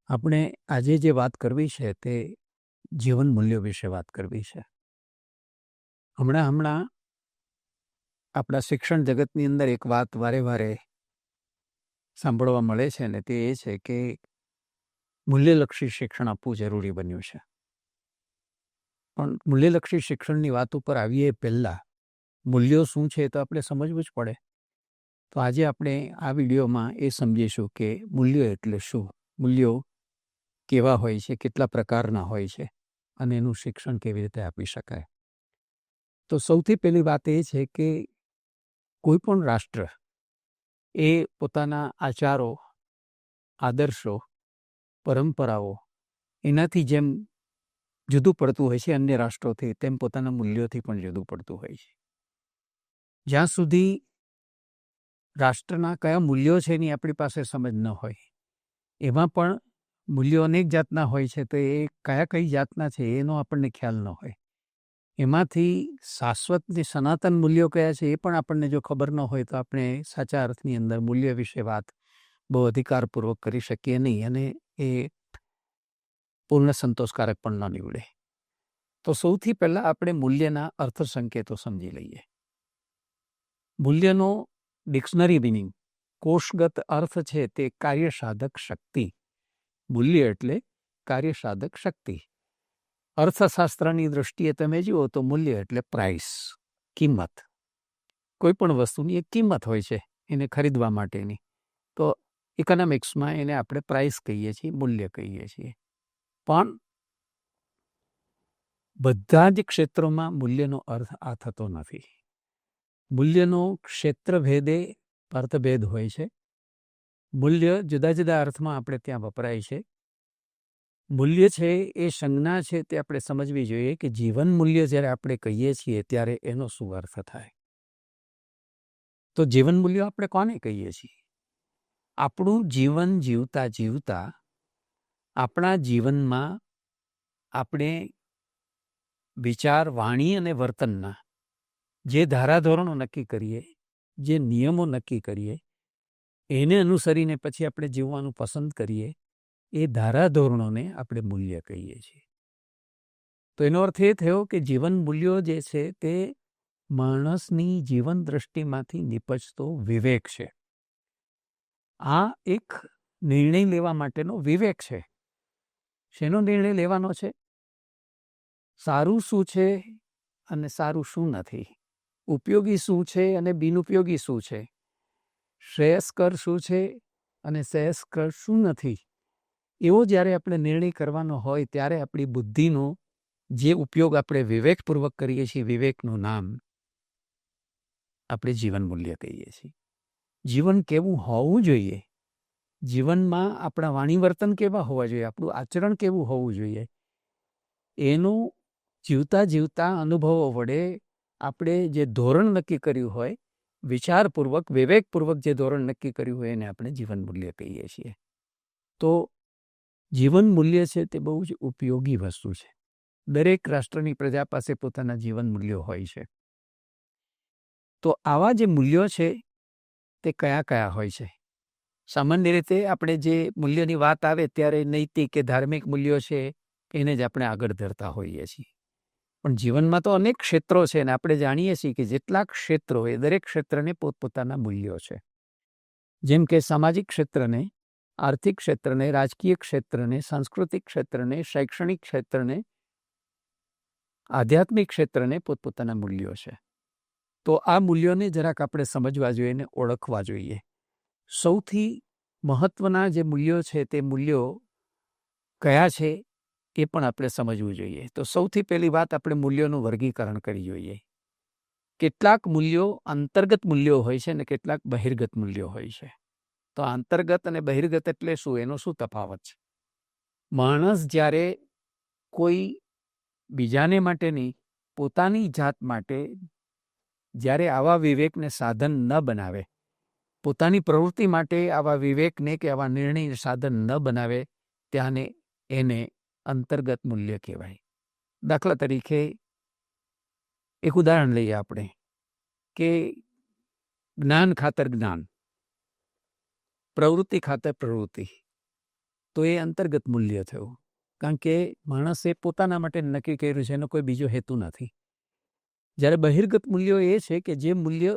આપણે આજે જે વાત કરવી છે તે જીવન મૂલ્યો વિશે વાત કરવી છે. હમણાં આપણા શિક્ષણ જગતની અંદર એક વાત વારે વારે સાંભળવા મળે છે ને તે એ છે કે મૂલ્યલક્ષી શિક્ષણ આપવું જરૂરી બન્યું છે. પણ મૂલ્યલક્ષી શિક્ષણની વાત ઉપર આવીએ પહેલાં મૂલ્યો શું છે તો આપણે સમજવું જ પડે. તો આજે આપણે આ વિડીયોમાં એ સમજીશું કે મૂલ્યો એટલે શું, મૂલ્યો કેવા હોય છે, કેટલા પ્રકારના હોય છે અને એનું શિક્ષણ કેવી રીતે આપી શકાય. તો સૌથી પહેલી વાત એ છે કે કોઈ પણ રાષ્ટ્ર એ પોતાના આચારો, આદર્શો, પરંપરાઓ એનાથી જેમ જુદું પડતું હોય છે અન્ય રાષ્ટ્રોથી, તેમ પોતાના મૂલ્યોથી પણ જુદું પડતું હોય છે. જ્યાં સુધી રાષ્ટ્રના કયા મૂલ્યો છે એની આપણી પાસે સમજ ન હોય, એમાં પણ મૂલ્યો અનેક જાતના હોય છે, તો એ કઈ જાતના છે એનો આપણને ખ્યાલ ન હોય. એમાંથી શાશ્વત જે સનાતન મૂલ્યો કયા છે એ પણ આપણને જો ખબર ન હોય તો આપણે સાચા અર્થની અંદર મૂલ્ય વિશે વાત બહુ અધિકારપૂર્વક કરી શકીએ નહીં અને એ પૂર્ણ સંતોષકારક પણ ન નીવડે. તો સૌથી પહેલાં આપણે મૂલ્યના અર્થ સંકેતો સમજી લઈએ. મૂલ્યનો ડિક્શનરી મિનિંગ, કોષગત અર્થ છે તે કાર્યસાધક શક્તિ. મૂલ્ય એટલે કાર્યસાધક શક્તિ. અર્થશાસ્ત્રની દૃષ્ટિએ તમે જુઓ તો મૂલ્ય એટલે પ્રાઇસ, કિંમત. કોઈ પણ વસ્તુની એક કિંમત હોય છે એને ખરીદવા માટેની. તો ઇકોનોમિક્સમાં એને આપણે પ્રાઇસ કહીએ છીએ, મૂલ્ય કહીએ છીએ. પણ બધા જ ક્ષેત્રોમાં મૂલ્યનો અર્થ આ થતો નથી. મૂલ્યનો ક્ષેત્રભેદે અર્થભેદ હોય છે. મૂલ્ય જુદા જુદા અર્થમાં આપણે ત્યાં વપરાય છે. મૂલ્ય છે એ સંજ્ઞા છે તે આપણે સમજવી જોઈએ કે જીવન મૂલ્ય જ્યારે આપણે કહીએ છીએ ત્યારે એનો શું અર્થ થાય. તો જીવન મૂલ્ય આપણે કોને કહીએ છીએ? આપણું જીવન જીવતા જીવતા આપણા જીવનમાં આપણે વિચાર, વાણી અને વર્તનના જે ધારાધોરણો નક્કી કરીએ, જે નિયમો નક્કી કરીએ, એને અનુસરીને પછી આપણે જીવવાનું પસંદ કરીએ, એ ધારાધોરણોને આપણે મૂલ્ય કહીએ છીએ. તો એનો અર્થ એ થયો કે જીવન મૂલ્યો જે છે તે માણસની જીવન દ્રષ્ટિમાંથી નિપજતો વિવેક છે. આ એક નિર્ણય લેવા માટેનો વિવેક છે. શેનો નિર્ણય લેવાનો છે? સારું શું છે અને સારું શું નથી, ઉપયોગી શું છે અને બિનઉપયોગી શું છે, શ્રેયસ્કર શું છે અને શ્રેયસ્કર શું નથી. એવો જ્યારે આપણે નિર્ણય કરવાનો હોય ત્યારે આપણી બુદ્ધિનો જે ઉપયોગ આપણે વિવેકપૂર્વક કરીએ છીએ, વિવેકનું નામ આપણે જીવન મૂલ્ય કહીએ છીએ. જીવન કેવું હોવું જોઈએ, જીવનમાં આપણા વાણી વર્તન કેવા હોવા જોઈએ, આપણું આચરણ કેવું હોવું જોઈએ, એનું જીવતા જીવતા અનુભવો વડે આપણે જે ધોરણ નક્કી કર્યું હોય, વિચારપૂર્વક, વિવેકપૂર્વક જે ધોરણ નક્કી કર્યું હોય એને આપણે જીવન મૂલ્ય કહીએ છીએ. તો જીવન મૂલ્ય છે તે બહુ જ ઉપયોગી વસ્તુ છે. દરેક રાષ્ટ્રની પ્રજા પાસે પોતાના જીવન મૂલ્યો હોય છે. તો આવા જે મૂલ્યો છે તે કયા કયા હોય છે? સામાન્ય રીતે આપણે જે મૂલ્યની વાત આવે ત્યારે નૈતિક કે ધાર્મિક મૂલ્યો છે એને જ આપણે આગળ ધરતા હોઈએ છીએ. પણ જીવનમાં તો અનેક ક્ષેત્રો છે અને આપણે જાણીએ છીએ કે જેટલા ક્ષેત્રો એ દરેક ક્ષેત્રને પોતપોતાના મૂલ્યો છે. જેમ કે સામાજિક ક્ષેત્રને, આર્થિક ક્ષેત્રને, રાજકીય ક્ષેત્રને, સાંસ્કૃતિક ક્ષેત્રને, શૈક્ષણિક ક્ષેત્રને, આધ્યાત્મિક ક્ષેત્રને પોતપોતાના મૂલ્યો છે. તો આ મૂલ્યોને જરાક આપણે સમજવા જોઈએ અને ઓળખવા જોઈએ. સૌથી મહત્વના જે મૂલ્યો છે તે મૂલ્યો કયા છે એ પણ આપણે સમજવું જોઈએ. તો સૌથી પહેલી વાત આપણે મૂલ્યોનું વર્ગીકરણ કરી જોઈએ. કેટલાક મૂલ્યો અંતર્ગત મૂલ્યો હોય છે અને કેટલાક બહિર્ગત મૂલ્યો હોય છે. તો અંતર્ગત અને બહિર્ગત એટલે શું, એનો શું તફાવત છે? માણસ જ્યારે કોઈ બીજાને માટે નહીં, પોતાની જાત માટે જ્યારે આવા વિવેકને સાધન ન બનાવે, પોતાની પ્રવૃત્તિ માટે આવા વિવેકને કે આવા નિર્ણય સાધન ન બનાવે, ત્યાંને એને અંતર્ગત મૂલ્ય કહેવાય. દાખલા તરીકે એક ઉદાહરણ લઈએ આપણે કે જ્ઞાન ખાતર જ્ઞાન, પ્રવૃત્તિ ખાતર પ્રવૃત્તિ. તો એ અંતર્ગત મૂલ્ય થયું. કારણ કે માણસે પોતાના માટે નક્કી કર્યું છે, એનો કોઈ બીજો હેતુ નથી. જ્યારે બહિર્ગત મૂલ્યો એ છે કે જે મૂલ્ય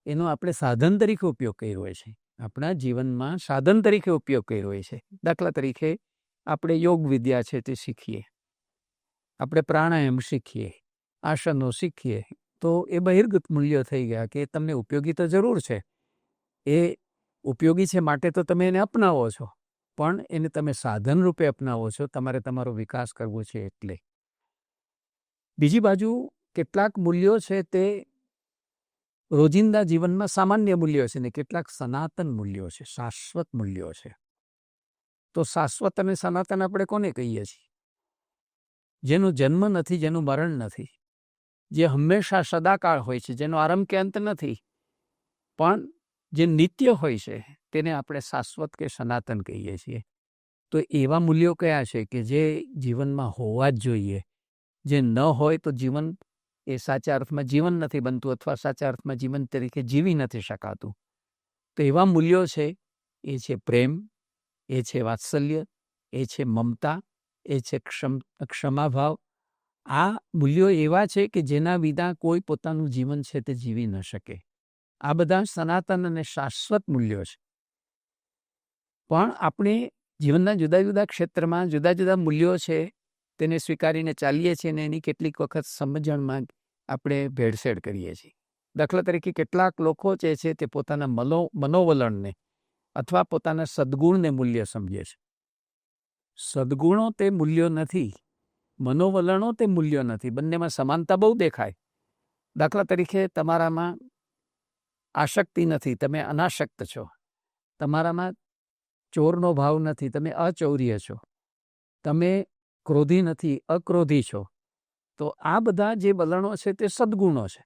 એનો આપણે સાધન તરીકે ઉપયોગ કર્યો હોય છે, આપણા જીવનમાં સાધન તરીકે ઉપયોગ કર્યો હોય છે. દાખલા તરીકે આપણે યોગ વિદ્યા છે તે શીખીએ, આપણે પ્રાણાયામ શીખીએ, આસનો શીખીએ, તો એ બહિર્ગત મૂલ્યો થઈ ગયા કે તમને ઉપયોગી તો જરૂર છે, એ ઉપયોગી છે માટે તો તમે એને અપનાવો છો, પણ એને તમે સાધન રૂપે અપનાવો છો, તમારે તમારો વિકાસ કરવો છે એટલે. બીજી બાજુ કેટલાક મૂલ્યો છે તે રોજિંદા જીવનમાં સામાન્ય મૂલ્યો છે ને કેટલાક સનાતન મૂલ્યો છે, શાશ્વત મૂલ્યો છે. તો શાશ્વત અને સનાતન આપણે કોને કહીએ છીએ? જેનો જન્મ નથી, જેનું મરણ નથી, જે હંમેશા સદાકાળ હોય છે, જેનો આરંભ કે અંત નથી, પણ જે નિત્ય હોય છે તેને આપણે શાશ્વત કે સનાતન કહીએ છીએ. તો એવા મૂલ્યો કયા છે કે જે જીવનમાં હોવા જ જોઈએ? જે ન હોય તો જીવન એ સાચા અર્થમાં જીવન નથી બનતું, અથવા સાચા અર્થમાં જીવન તરીકે જીવી નથી શકાતું. તો એવા મૂલ્યો છે, એ છે પ્રેમ, એ છે વાત્સલ્ય, એ છે મમતા, એ છે ક્ષમાભાવ. આ મૂલ્યો એવા છે કે જેના વિના કોઈ પોતાનું જીવન છે તે જીવી ન શકે. આ બધા સનાતન અને શાશ્વત મૂલ્યો છે. પણ આપણે જીવનના જુદા જુદા ક્ષેત્રમાં જુદા જુદા મૂલ્યો છે તેને સ્વીકારીને ચાલીએ છીએ અને એની કેટલીક વખત સમજણમાં આપણે ભેળસેળ કરીએ છીએ. દાખલા તરીકે કેટલાક લોકો જે છે તે પોતાના મનોવલણને અથવા પોતાના સદ્ગુણને મૂલ્ય સમજે છે. સદ્ગુણો તે મૂલ્યો નથી, મનોવલણો તે મૂલ્યો નથી. બંનેમાં સમાનતા બહુ દેખાય. દાખલા તરીકે તમારામાં આસક્તિ નથી, તમે અનાસક્ત છો. તમારામાં ચોરનો ભાવ નથી, તમે અચૌર્ય છો. તમે ક્રોધી નથી, અક્રોધી છો. તો આ બધા જે વલણો છે તે સદ્ગુણો છે.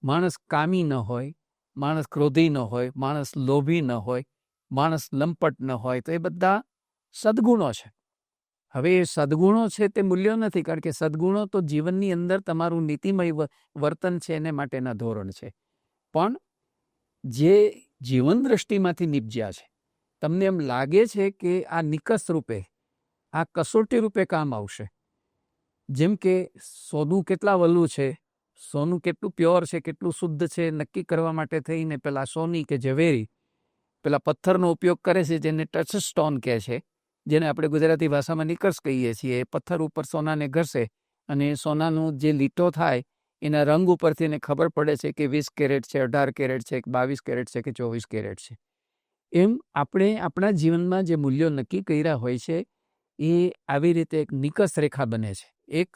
માણસ કામી ન હોય, માણસ ક્રોધી ન હોય, માણસ લોભી ન હોય, માણસ લંપટ ન હોય, તો એ બધા સદ્ગુણો છે. હવે એ સદ્ગુણો છે તે મૂલ્યો નથી, કારણ કે સદ્ગુણો તો જીવનની અંદર તમારું નીતિમય વર્તન છે એને માટેના ધોરણ છે. પણ જે જીવન દ્રષ્ટિમાંથી નિપજ્યા છે, તમને એમ લાગે છે કે આ નિકસ રૂપે, આ કસોટી રૂપે કામ આવશે. જેમ કે સોનું કેટલા વલું છે, સોનું કેટલું પ્યોર છે, કેટલું શુદ્ધ છે, નક્કી કરવા માટે થઈને પેલા સોની કે ઝવેરી પેલા પથ્થરનો ઉપયોગ કરે છે, જેને ટચ સ્ટોન કહે છે, જેને આપણે ગુજરાતી ભાષામાં નિકસ કહીએ છીએ. એ પથ્થર ઉપર સોનાને ઘસે અને સોનાનું જે લીટો થાય એના રંગ ઉપરથી એને ખબર પડે છે કે 20 કેરેટ છે, 18 કેરેટ છે, 22 કેરેટ છે કે 24 કેરેટ છે. એમ આપણે આપણા જીવનમાં જે મૂલ્યો નક્કી કર્યા હોય છે એ આવી રીતે એક નિકસ રેખા બને છે, એક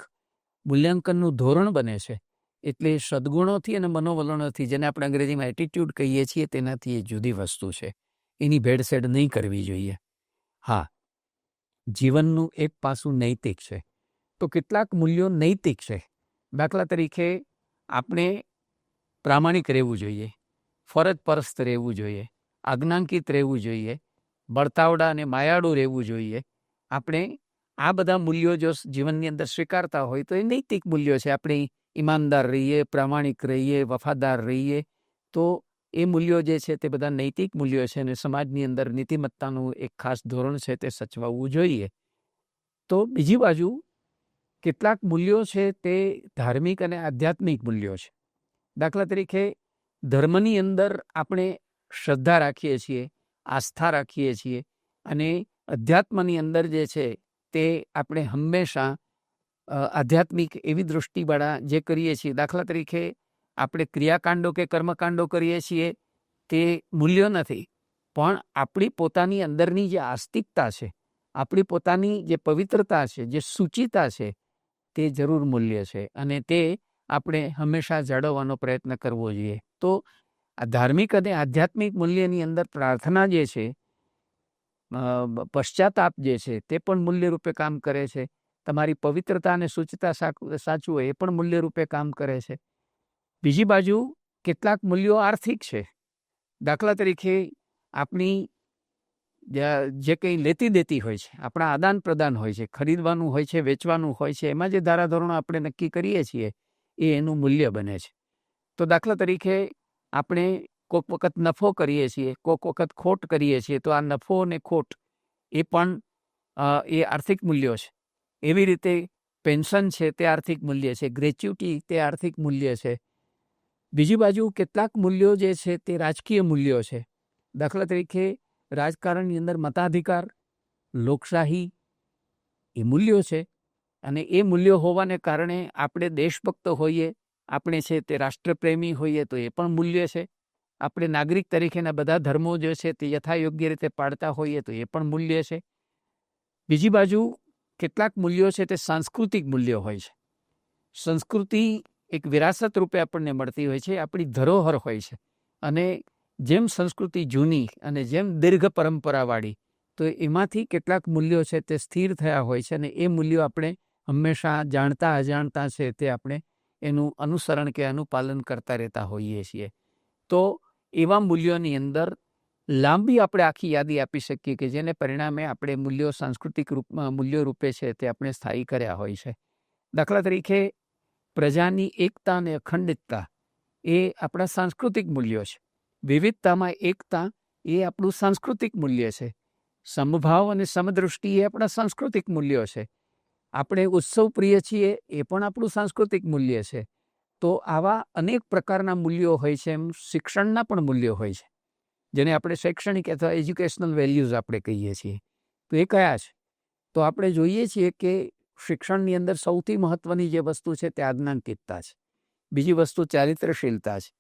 મૂલ્યાંકનનું ધોરણ બને છે. એટલે સદ્ગુણોથી અને મનોવલણોથી, જેને આપણે અંગ્રેજીમાં એટીટ્યૂડ કહીએ છીએ, તેનાથી એ જુદી વસ્તુ છે. એની ભેળસેળ નહીં કરવી જોઈએ. હા, જીવનનું એક પાસું નૈતિક છે, તો કેટલાક મૂલ્યો નૈતિક છે. દાખલા તરીકે આપણે પ્રામાણિક રહેવું જોઈએ, ફરજ પરસ્ત રહેવું જોઈએ, આજ્ઞાંકિત રહેવું જોઈએ, બળતાવડા અને માયાળું રહેવું જોઈએ. આપણે આ બધા મૂલ્યો જો જીવનની અંદર સ્વીકારતા હોય તો એ નૈતિક મૂલ્યો છે. આપણે ઈમાનદાર રહીએ, પ્રામાણિક રહીએ, વફાદાર રહીએ, તો એ મૂલ્યો જે છે તે બધા નૈતિક મૂલ્યો છે અને સમાજની અંદર નીતિમત્તાનું એક ખાસ ધોરણ છે તે સચવાવવું જોઈએ. તો બીજી બાજુ કેટલાક મૂલ્યો છે તે ધાર્મિક અને આધ્યાત્મિક મૂલ્યો છે. દાખલા તરીકે ધર્મની અંદર આપણે શ્રદ્ધા રાખીએ છીએ, આસ્થા રાખીએ છીએ, અને અધ્યાત્મની અંદર જે છે તે આપણે હંમેશા આધ્યાત્મિક એવી દૃષ્ટિવાળા જે કરીએ છીએ. દાખલા તરીકે આપણે ક્રિયાકાંડો કે કર્મકાંડો કરીએ છીએ તે મૂલ્યો નથી, પણ આપણી પોતાની અંદરની જે આસ્તિકતા છે, આપણી પોતાની જે પવિત્રતા છે, જે શુચિતા છે, તે જરૂર મૂલ્ય છે અને તે આપણે હંમેશા જાળવવાનો પ્રયત્ન કરવો જોઈએ. તો આ ધાર્મિક અને આધ્યાત્મિક મૂલ્યની અંદર પ્રાર્થના જે છે, પશ્ચાતાપ જે છે, તે પણ મૂલ્ય રૂપે કામ કરે છે. તમારી પવિત્રતા અને શુચિતા સાચું હોય એ પણ મૂલ્ય રૂપે કામ કરે છે. બીજી બાજુ કેટલાક મૂલ્યો આર્થિક છે. દાખલા તરીકે આપણી જે કંઈ લેતી દેતી હોય છે, આપણા આદાન પ્રદાન હોય છે, ખરીદવાનું હોય છે, વેચવાનું હોય છે, એમાં જે ધારાધોરણો આપણે નક્કી કરીએ છીએ એ એનું મૂલ્ય બને છે. તો દાખલા તરીકે આપણે કોઈક વખત નફો કરીએ છીએ, કોઈક વખત ખોટ કરીએ છીએ, તો આ નફો અને ખોટ એ પણ એ આર્થિક મૂલ્યો છે. એવી રીતે પેન્શન છે તે આર્થિક મૂલ્ય છે, ગ્રેચ્યુટી તે આર્થિક મૂલ્ય છે. બીજી બાજુ કેટલાક મૂલ્યો જે છે તે રાજકીય મૂલ્યો છે. દાખલા તરીકે રાજકારણની અંદર મતાધિકાર, લોકશાહી એ મૂલ્યો છે. અને એ મૂલ્યો હોવાને કારણે આપણે દેશભક્ત હોઈએ, આપણે છે તે રાષ્ટ્રપ્રેમી હોઈએ તો એ પણ મૂલ્ય છે. આપણે નાગરિક તરીકેના બધા ધર્મો જે છે તે યથાયોગ્ય રીતે પાળતા હોઈએ તો એ પણ મૂલ્ય છે. બીજી બાજુ કેટલાક મૂલ્યો છે તે સાંસ્કૃતિક મૂલ્યો હોય છે. સંસ્કૃતિ એક વિરાસત રૂપે આપણને મળતી હોય છે, આપણી ધરોહર હોય છે. અને જેમ સંસ્કૃતિ જૂની અને જેમ દીર્ઘ પરંપરાવાળી, તો એમાંથી કેટલાક મૂલ્યો છે તે સ્થિર થયા હોય છે અને એ મૂલ્યો આપણે હંમેશા જાણતા અજાણતા છે તે આપણે એનું અનુસરણ કે અનુપાલન કરતા રહેતા હોઈએ છીએ. તો એવા મૂલ્યોની અંદર લાંબી આપણે આખી યાદી આપી શકીએ કે જેને પરિણામે આપણે મૂલ્યો સાંસ્કૃતિક મૂલ્યો રૂપે છે તે આપણે સ્થાયી કર્યા હોય છે. દાખલા તરીકે પ્રજાની એકતા અને અખંડિતતા એ આપણા સાંસ્કૃતિક મૂલ્યો છે. વિવિધતામાં એકતા એ આપણું સાંસ્કૃતિક મૂલ્ય છે. સમભાવ અને સમદૃષ્ટિ એ આપણા સાંસ્કૃતિક મૂલ્યો છે. આપણે ઉત્સવ પ્રિય છીએ એ પણ આપણું સાંસ્કૃતિક મૂલ્ય છે. તો આવા અનેક પ્રકારના મૂલ્યો હોય છે. એમ શિક્ષણના પણ મૂલ્યો હોય છે, જેને આપણે શૈક્ષણિક અથવા એજ્યુકેશનલ વેલ્યુઝ આપણે કહીએ છીએ. તો એ કયા છે? તો આપણે જોઈએ છીએ કે શિક્ષણની અંદર સૌથી મહત્વની જે વસ્તુ છે તે આજ્ઞાંકિતતા છે. બીજી વસ્તુ ચારિત્રશીલતા છે.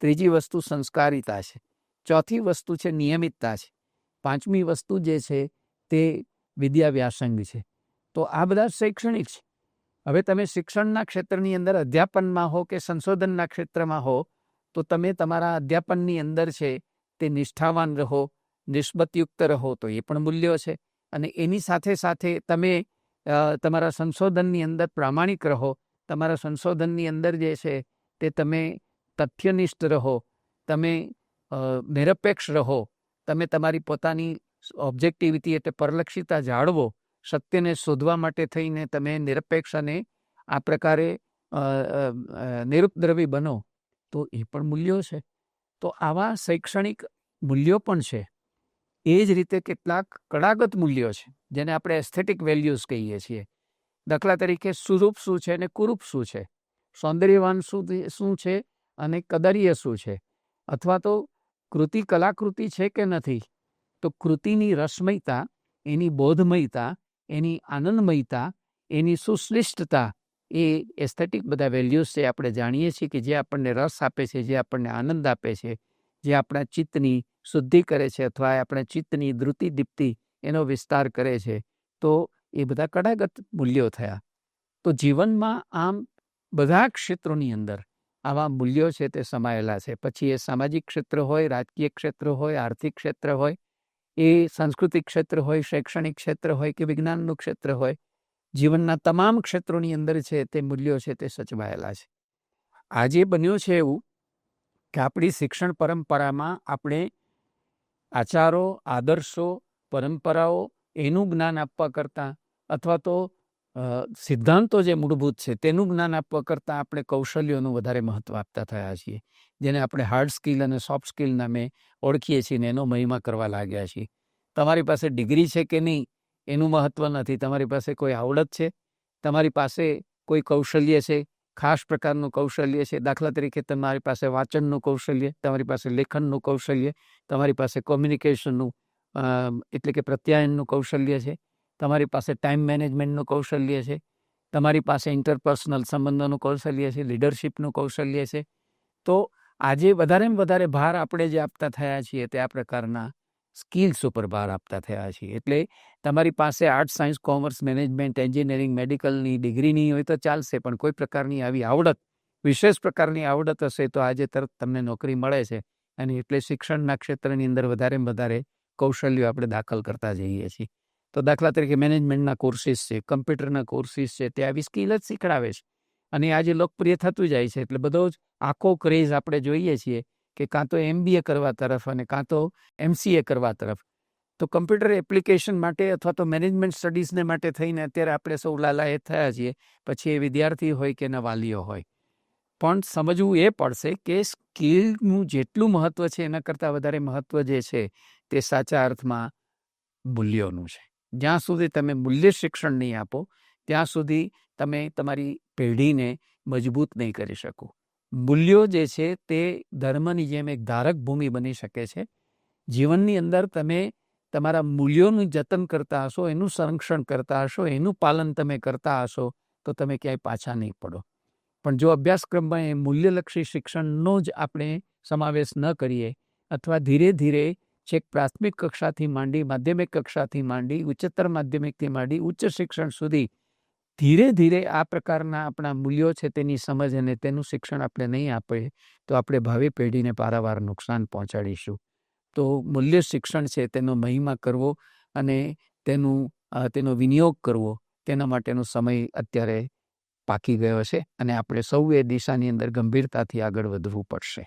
ત્રીજી વસ્તુ સંસ્કારિતા છે. ચોથી વસ્તુ છે નિયમિતતા છે. પાંચમી વસ્તુ જે છે તે વિદ્યાવ્યાસંગ છે. તો આ બધા શૈક્ષણિક છે. હવે તમે શિક્ષણના ક્ષેત્રની અંદર અધ્યાપનમાં હો કે સંશોધનના ક્ષેત્રમાં હો, તો તમે તમારા અધ્યાપનની અંદર છે તે નિષ્ઠાવાન રહો, નિસ્બતયુક્ત રહો, તો એ પણ મૂલ્યો છે. અને એની સાથે સાથે તમે તમારા સંશોધનની અંદર પ્રામાણિક રહો, તમારા સંશોધનની અંદર જે છે તે તમે તથ્યનિષ્ઠ રહો, તમે નિરપેક્ષ રહો, તમે તમારી પોતાની ઓબ્જેક્ટિવિટી એટલે પરલક્ષિતા જાળવો, સત્યને શોધવા માટે થઈને તમે નિરપેક્ષ અને આ પ્રકારે નિરુપદ્રવી બનો, તો એ પણ મૂલ્યો છે. તો આવા શૈક્ષણિક મૂલ્યો પણ છે. એ જ રીતે કેટલાક કળાગત મૂલ્યો છે જેને આપણે એસ્થેટિક વેલ્યુઝ કહીએ છીએ. દાખલા તરીકે સુરૂપ શું છે અને કુરૂપ શું છે, સૌંદર્યવાન શું છે અને કદરીય શું છે, અથવા તો કૃતિ કલાકૃતિ છે કે નથી, તો કૃતિની રસમયતા, એની બોધમયતા, એની આનંદમયતા, એની સુશ્લિષ્ટતા, એ એસ્થેટિક બધા વેલ્યુઝ છે. આપણે જાણીએ છીએ કે જે આપણને રસ આપે છે, જે આપણને આનંદ આપે છે, જે આપણા ચિત્તની શુદ્ધિ કરે છે અથવા આપણા ચિત્તની દ્રુતિ દીપ્તિ એનો વિસ્તાર કરે છે. તો એ બધા કળાગત મૂલ્યો થયા. તો જીવનમાં આમ બધા ક્ષેત્રોની અંદર આવા મૂલ્યો છે તે સમાયેલા છે. પછી એ સામાજિક ક્ષેત્ર હોય, રાજકીય ક્ષેત્ર હોય, આર્થિક ક્ષેત્ર હોય, એ સાંસ્કૃતિક ક્ષેત્ર હોય, શૈક્ષણિક ક્ષેત્ર હોય કે વિજ્ઞાનનું ક્ષેત્ર હોય, જીવનના તમામ ક્ષેત્રોની અંદર છે તે મૂલ્યો છે તે સચવાયેલા છે. આજે બન્યું છે એવું કે આપણી શિક્ષણ પરંપરામાં આપણે આચારો, આદર્શો, પરંપરાઓ એનું જ્ઞાન આપવા કરતાં, અથવા તો સિદ્ધાંતો જે મૂળભૂત છે તેનું જ્ઞાન આપવા કરતાં આપણે કૌશલ્યોનું વધારે મહત્ત્વ આપતા થયા છીએ, જેને આપણે હાર્ડ સ્કિલ અને સોફ્ટ સ્કિલ નામે ઓળખીએ છીએ ને એનો મહિમા કરવા લાગ્યા છીએ. તમારી પાસે ડિગ્રી છે કે નહીં એનું મહત્ત્વ નથી. તમારી પાસે કોઈ આવડત છે, તમારી પાસે કોઈ કૌશલ્ય છે, ખાસ પ્રકારનું કૌશલ્ય છે. દાખલા તરીકે તમારી પાસે વાંચનનું કૌશલ્ય, તમારી પાસે લેખનનું કૌશલ્ય, તમારી પાસે કોમ્યુનિકેશનનું એટલે કે પ્રત્યાયનનું કૌશલ્ય છે, તમારી પાસે ટાઈમ મેનેજમેન્ટનું કૌશલ્ય છે, તમારી પાસે ઇન્ટરપર્સનલ સંબંધોનું કૌશલ્ય છે, લીડરશિપનું કૌશલ્ય છે. તો આજે વધારેમાં વધારે ભાર આપણે જે આપતા થયા છીએ તે આ પ્રકારના સ્કિલ્સ ઉપર ભાર આપતા થયા છીએ. એટલે તમારી પાસે arts, science, commerce, management, engineering, મેડિકલની ડિગ્રી નહીં હોય તો ચાલશે, પણ કોઈ પ્રકારની આવી આવડત, વિશેષ પ્રકારની આવડત હશે તો આજે તરત તમને નોકરી મળે છે. અને એટલે શિક્ષણના ક્ષેત્રની અંદર વધારેમાં વધારે કૌશલ્યો આપણે દાખલ કરતા જઈએ છીએ. તો દાખલા તરીકે મેનેજમેન્ટના કોર્સિસ છે, કમ્પ્યુટરના કોર્સિસ છે, તે આવી સ્કિલ જ શીખડાવે છે. અને આજે લોકપ્રિય થતું જાય છે. એટલે બધો જ આખો ક્રેઝ આપણે જોઈએ છીએ કે કાં તો MBA કરવા તરફ અને કાં તો MCA કરવા તરફ. તો કમ્પ્યુટર એપ્લિકેશન માટે અથવા તો મેનેજમેન્ટ સ્ટડીઝને માટે થઈને અત્યારે આપણે સૌ લાલાયત થયા છીએ, પછી એ વિદ્યાર્થી હોય કે એના વાલીઓ હોય. પણ સમજવું એ પડશે કે સ્કિલનું જેટલું મહત્ત્વ છે એના કરતાં વધારે મહત્ત્વ જે છે તે સાચા અર્થમાં મૂલ્યોનું છે. જ્યાં સુધી તમે મૂલ્ય શિક્ષણ નહીં આપો ત્યાં સુધી તમે તમારી પેઢીને મજબૂત નહીં કરી શકો. મૂલ્યો જે છે તે ધર્મની જેમ એક ધારક ભૂમિ બની શકે છે. જીવનની અંદર તમે તમારા મૂલ્યોનું જતન કરતા હશો, એનું સંરક્ષણ કરતા હશો, એનું પાલન તમે કરતા હશો તો તમે ક્યાંય પાછા નહીં પડો. પણ જો અભ્યાસક્રમમાં એ મૂલ્યલક્ષી શિક્ષણનો જ આપણે સમાવેશ ન કરીએ અથવા ધીરે ધીરે છેક પ્રાથમિક કક્ષાથી માંડી, માધ્યમિક કક્ષાથી માંડી, ઉચ્ચતર માધ્યમિકથી માંડી, ઉચ્ચ શિક્ષણ સુધી ધીરે ધીરે આ પ્રકારના આપણા મૂલ્યો છે તેની સમજ અને તેનું શિક્ષણ આપણે નહીં આપીએ તો આપણે ભાવિ પેઢીને પારાવાર નુકસાન પહોંચાડીશું. તો મૂલ્ય શિક્ષણ છે તેનો મહિમા કરવો અને તેનો વિનિયોગ કરવો તેના માટેનો સમય અત્યારે પાકી ગયો છે અને આપણે સૌએ દિશાની અંદર ગંભીરતાથી આગળ વધવું પડશે.